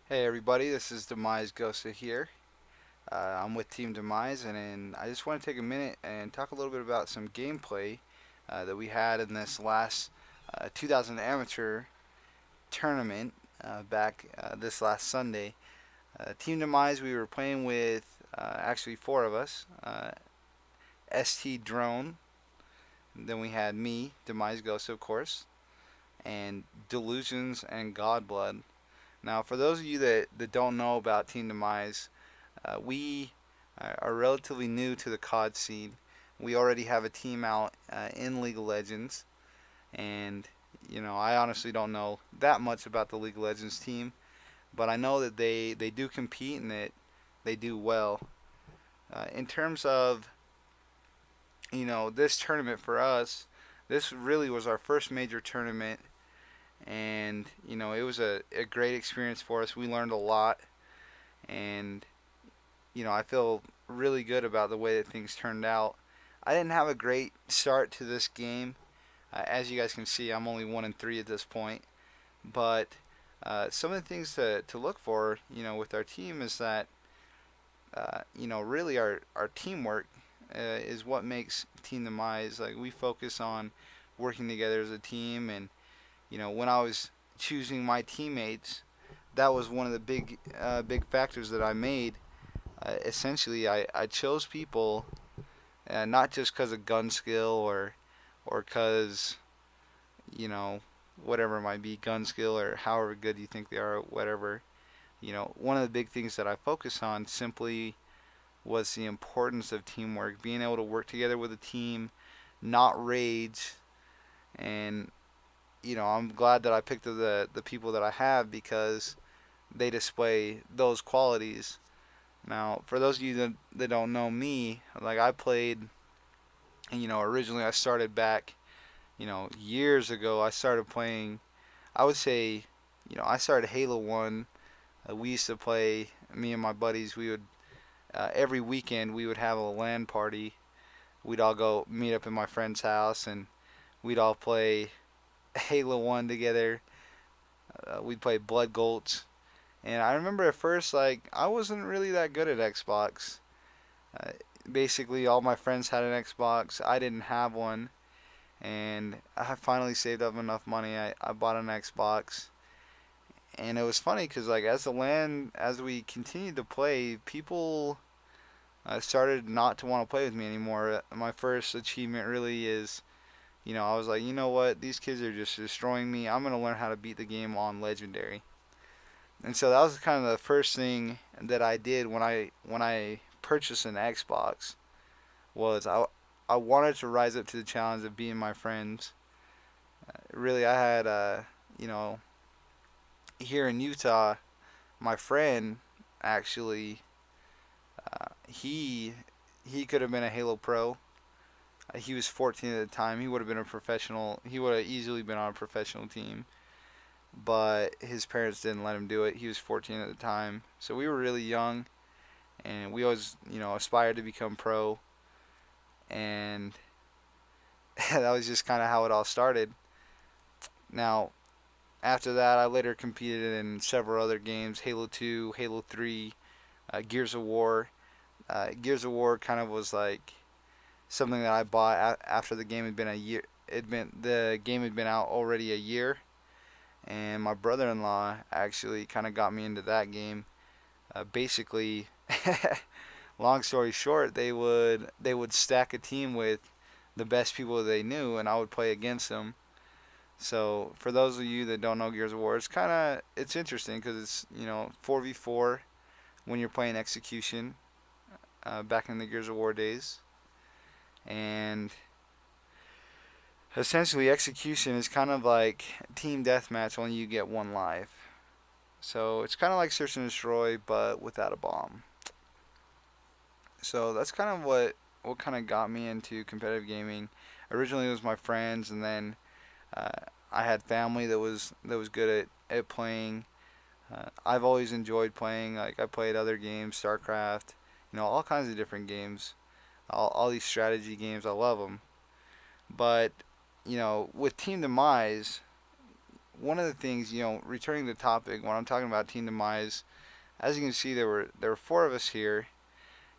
Hey everybody, this is Demise Gosa here. I'm with Team Demise, and I just want to take a minute and talk a little bit about some gameplay that we had in this last 2000 amateur tournament back this last Sunday. Team Demise, we were playing with actually four of us: ST Drone, then we had me, Demise Gosa, of course, and Delusions and Godblood. Now, for those of you that don't know about Team Demise, we are relatively new to the COD scene. We already have a team out in League of Legends, and I honestly don't know that much about the League of Legends team, but I know that they do compete and that they do well. In terms of this tournament for us, this really was our first major tournament, and it was a great experience for us. We learned a lot, and I feel really good about the way that things turned out. I didn't have a great start to this game. As you guys can see, I'm only 1-3 at this point. But some of the things to look for, with our team is that, really our teamwork is what makes Team Demise. Like, we focus on working together as a team. And, when I was choosing my teammates, that was one of the big factors that I made. Essentially, I chose people not just because of gun skill or because you know whatever it might be, gun skill or however good you think they are, whatever. One of the big things that I focus on simply was the importance of teamwork, being able to work together with a team, not rage, and I'm glad that I picked the people that I have because they display those qualities. Now, for those of you that don't know me, like I played, originally I started back, years ago. I started playing, I would say, I started Halo 1. We used to play, me and my buddies, we would, every weekend we would have a LAN party. We'd all go meet up in my friend's house and we'd all play Halo 1 together. We'd play Blood Gulch. And I remember at first, like, I wasn't really that good at Xbox. Uh, Basically, all my friends had an Xbox. I didn't have one. And I finally saved up enough money. I bought an Xbox. And it was funny because, like, as we continued to play, people started not to want to play with me anymore. My first achievement really is, I was like, you know what? These kids are just destroying me. I'm going to learn how to beat the game on Legendary. And so that was kind of the first thing that I did when I purchased an Xbox was I wanted to rise up to the challenge of beating my friends. Really, I had you know here in Utah, my friend actually he could have been a Halo Pro. He was 14 at the time. He would have been a professional. He would have easily been on a professional team, but his parents didn't let him do it. He was 14 at the time, so we were really young, and we always aspired to become pro, and that was just kind of how it all started. Now, after that, I later competed in several other games: Halo 2, Halo 3, Gears of War. Gears of War kind of was like something that I bought after the game had been a year. The game had been out already a year, and my brother-in-law actually kind of got me into that game. Basically, long story short, they would stack a team with the best people they knew, and I would play against them. So for those of you that don't know Gears of War, it's interesting because it's 4v4 when you're playing execution back in the Gears of War days, and essentially execution is kind of like team deathmatch only you get one life. So it's kind of like search and destroy but without a bomb. So that's kind of what kind of got me into competitive gaming. Originally it was my friends, and then uh, I had family that was good at playing. I've always enjoyed playing. Like I played other games, StarCraft, all kinds of different games. All these strategy games, I love them. But with Team Demise, one of the things, returning to the topic, when I'm talking about team demise, as you can see, there were four of us here,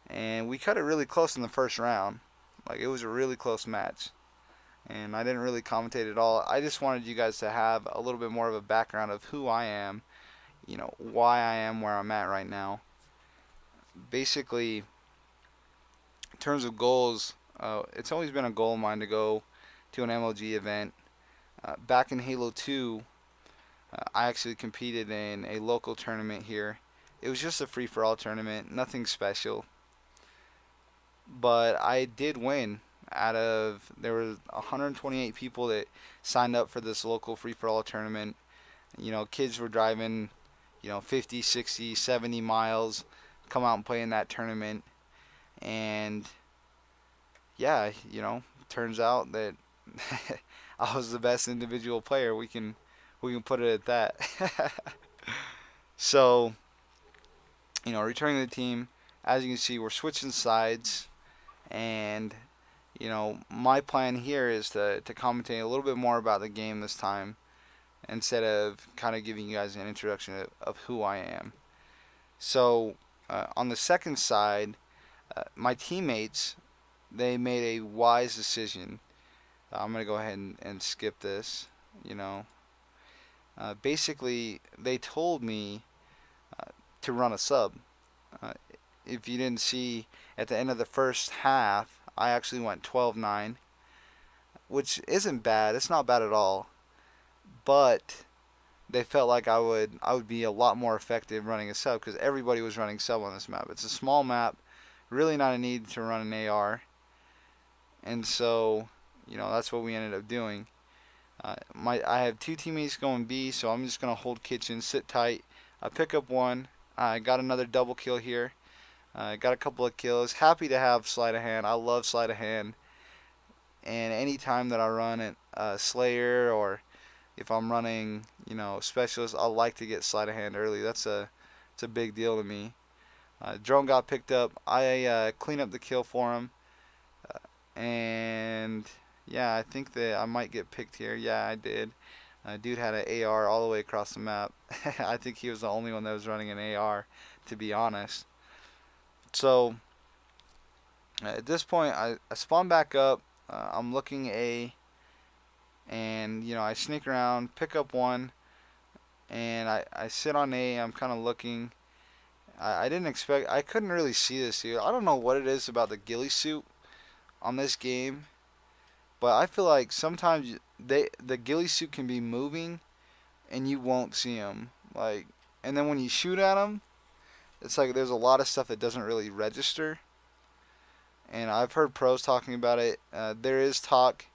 and we cut it really close in the first round. Like, it was a really close match, and I didn't really commentate at all. I just wanted you guys to have a little bit more of a background of who I am, why I am where I'm at right now. Basically, in terms of goals, it's always been a goal of mine to go to an MLG event. Back in Halo 2, I actually competed in a local tournament here. It was just a free for all tournament, nothing special. But I did win. There were 128 people that signed up for this local free for all tournament. Kids were driving, 50, 60, 70 miles, come out and play in that tournament. And yeah, turns out that I was the best individual player. We can put it at that. So, returning to the team, as you can see, we're switching sides, and my plan here is to commentate a little bit more about the game this time, instead of kind of giving you guys an introduction of who I am. So, on the second side, my teammates, they made a wise decision. I'm gonna go ahead and skip this. You know, Basically, they told me to run a sub. Uh, if you didn't see at the end of the first half, I actually went 12-9, which isn't bad. It's not bad at all. But they felt like I would be a lot more effective running a sub because everybody was running sub on this map. It's a small map, really not a need to run an AR, and so that's what we ended up doing. I have two teammates going B, so I'm just gonna hold kitchen, sit tight. I pick up one. I got another double kill here. Got a couple of kills. Happy to have sleight of hand. I love sleight of hand. And anytime that I run Slayer, or if I'm running, specialist, I like to get sleight of hand early. It's a big deal to me. Drone got picked up. I clean up the kill for him, and yeah, I think that I might get picked here. Yeah, I did. Dude had an AR all the way across the map. I think he was the only one that was running an AR, to be honest. So at this point, I spawn back up. I'm looking A, and I sneak around, pick up one, and I sit on A. I'm kind of looking. I didn't expect. I couldn't really see this here. I don't know what it is about the ghillie suit on this game, but I feel like sometimes the ghillie suit can be moving and you won't see them. And then when you shoot at them, it's like there's a lot of stuff that doesn't really register. And I've heard pros talking about it. There is talk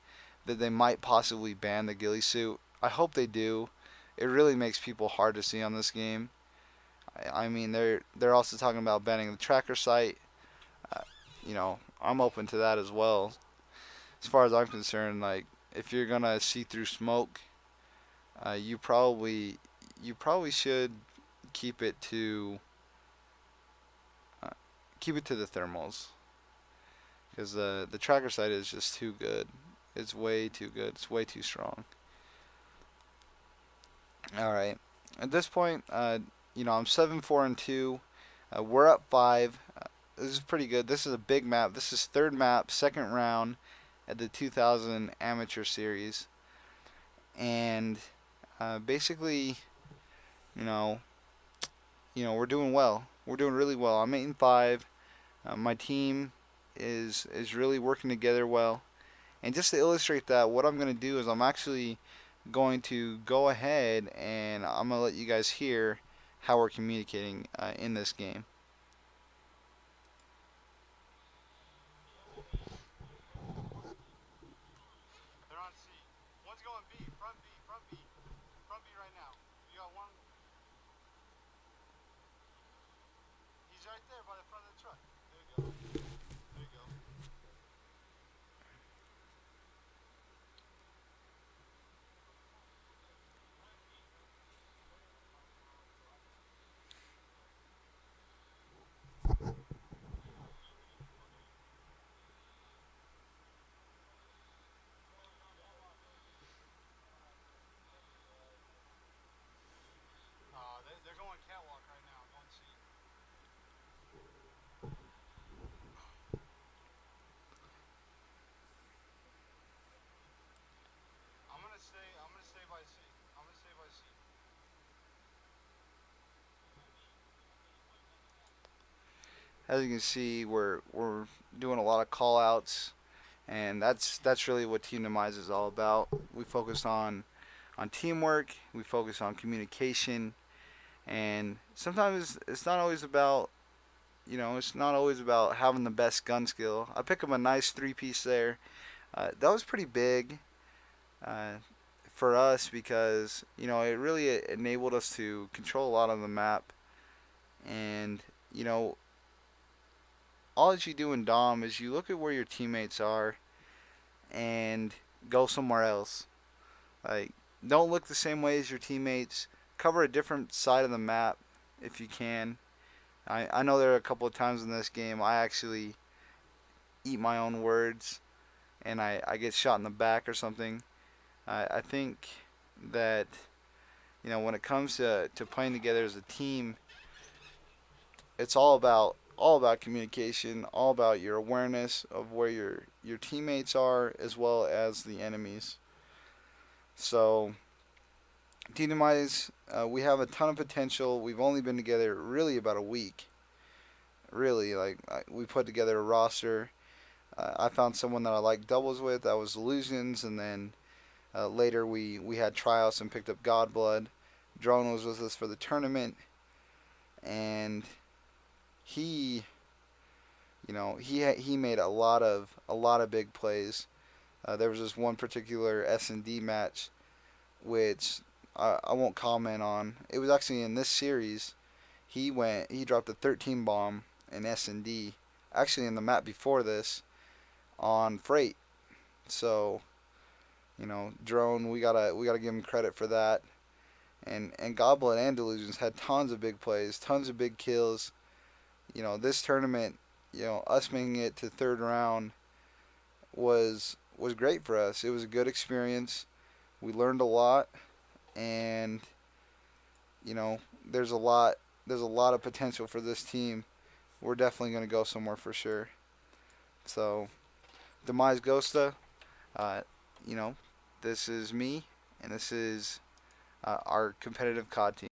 that they might possibly ban the ghillie suit. I hope they do. It really makes people hard to see on this game. I mean, they're also talking about banning the tracker sight. Uh, I'm open to that as well. As far as I'm concerned, like, if you're gonna see through smoke, you probably should keep it to uh, keep it to the thermals, because the tracker sight is just too good. It's way too good. It's way too strong. All right. At this point, I'm 7-4-2. We're up 5. This is pretty good. This is a big map. This is third map, second round at the 2000 Amateur Series, and basically, you know, we're doing well. We're doing really well. I'm 8-5. My team is really working together well. And just to illustrate that, what I'm going to do is I'm actually going to go ahead and I'm going to let you guys hear how we're communicating in this game. They're on C. One's going B, front B, front B, front B right now. You got one. He's right there by the front of the truck. There you go. There you go. as you can see, we're doing a lot of call outs, and that's really what Team Demise is all about. We focus on teamwork, we focus on communication, and sometimes it's not always about, it's not always about having the best gun skill. I pick up a nice three piece there. That was pretty big uh, for us because it really enabled us to control a lot of the map, and you know all that you do in Dom is you look at where your teammates are and go somewhere else. Like, don't look the same way as your teammates. Cover a different side of the map if you can. I know there are a couple of times in this game I actually eat my own words and I get shot in the back or something. I think that, when it comes to playing together as a team, it's all about communication, all about your awareness of where your teammates are as well as the enemies. So Demise, we have a ton of potential. We've only been together really about a week. Really, like we put together a roster. I found someone that I like doubles with. That was Illusions, and then later we had tryouts and picked up Godblood. Drone was with us for the tournament, and he, he made a lot of big plays. There was this one particular S&D match, which I won't comment on. It was actually in this series. He dropped a 13 bomb in S&D, actually in the map before this, on Freight. So, Drone, we gotta give him credit for that. And Goblin and Delusions had tons of big plays, tons of big kills. This tournament, us making it to third round was great for us. It was a good experience. We learned a lot, and there's a lot of potential for this team. We're definitely going to go somewhere for sure. So, Demise Ghosta, uh, you know, this is me, and this is our competitive COD team.